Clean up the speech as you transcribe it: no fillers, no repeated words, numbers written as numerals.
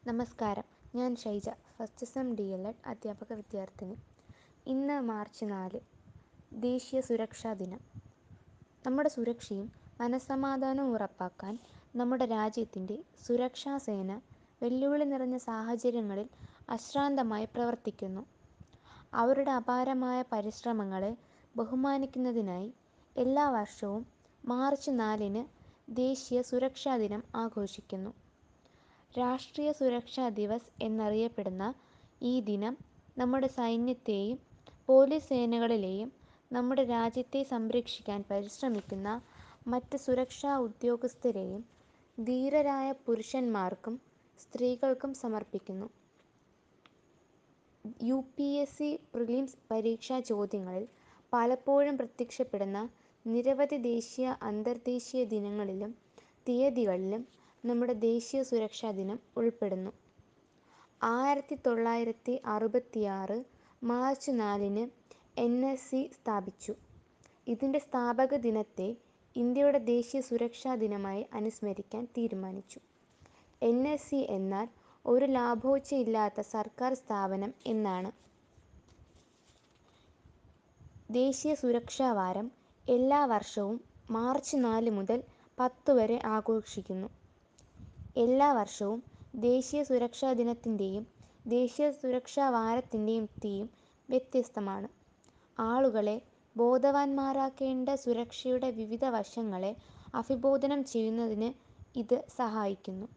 നമസ്കാരം. ഞാൻ Shaija, first sem DLED അധ്യാപക വിദ്യാർത്ഥിനി. ഇന്ന് മാർച്ച് 4, ദേശീയ സുരക്ഷാ ദിനം. നമ്മുടെ സുരക്ഷയും മനസ്സമാധാനവും ഉറപ്പാക്കാൻ നമ്മുടെ രാജ്യത്തിൻ്റെ സുരക്ഷാ സേന വെല്ലുവിളി നിറഞ്ഞ സാഹചര്യങ്ങളിൽ അശ്രാന്തമായി പ്രവർത്തിക്കുന്നു. അവരുടെ അപാരമായ പരിശ്രമങ്ങളെ ബഹുമാനിക്കുന്നതിനായി എല്ലാ വർഷവും മാർച്ച് 4-ന് ദേശീയ സുരക്ഷാ ദിനം ആഘോഷിക്കുന്നു. രാഷ്ട്രീയ സുരക്ഷാ ദിവസ് എന്നറിയപ്പെടുന്ന ഈ ദിനം നമ്മുടെ സൈന്യത്തെയും പോലീസ് സേനകളിലെയും നമ്മുടെ രാജ്യത്തെ സംരക്ഷിക്കാൻ പരിശ്രമിക്കുന്ന മറ്റ് സുരക്ഷാ ഉദ്യോഗസ്ഥരെയും ധീരരായ പുരുഷന്മാർക്കും സ്ത്രീകൾക്കും സമർപ്പിക്കുന്നു. UPSC പ്രിലിംസ് പരീക്ഷാ ചോദ്യങ്ങളിൽ പലപ്പോഴും പ്രത്യക്ഷപ്പെടുന്ന നിരവധി ദേശീയ അന്തർദേശീയ ദിനങ്ങളിലും തീയതികളിലും നമ്മുടെ ദേശീയ സുരക്ഷാ ദിനം ഉൾപ്പെടുന്നു. 1966 മാർച്ച് 4-ന് NSC സ്ഥാപിച്ചു. ഇതിൻ്റെ സ്ഥാപക ദിനത്തെ ഇന്ത്യയുടെ ദേശീയ സുരക്ഷാ ദിനമായി അനുസ്മരിക്കാൻ തീരുമാനിച്ചു. NSC എന്നാൽ ഒരു ലാഭേച്ഛയില്ലാത്ത സർക്കാർ സ്ഥാപനം എന്നാണ്. ദേശീയ സുരക്ഷാ വാരം എല്ലാ വർഷവും മാർച്ച് 4 മുതൽ 10 വരെ ആഘോഷിക്കുന്നു. എല്ലാ വർഷവും ദേശീയ സുരക്ഷാ ദിനത്തിൻ്റെയും ദേശീയ സുരക്ഷാ വാരത്തിൻ്റെയും തീം വ്യത്യസ്തമാണ്. ആളുകളെ ബോധവാന്മാരാക്കേണ്ട സുരക്ഷയുടെ വിവിധ വശങ്ങളെ അഭിസംബോധന ചെയ്യുന്നതിന് ഇത് സഹായിക്കുന്നു.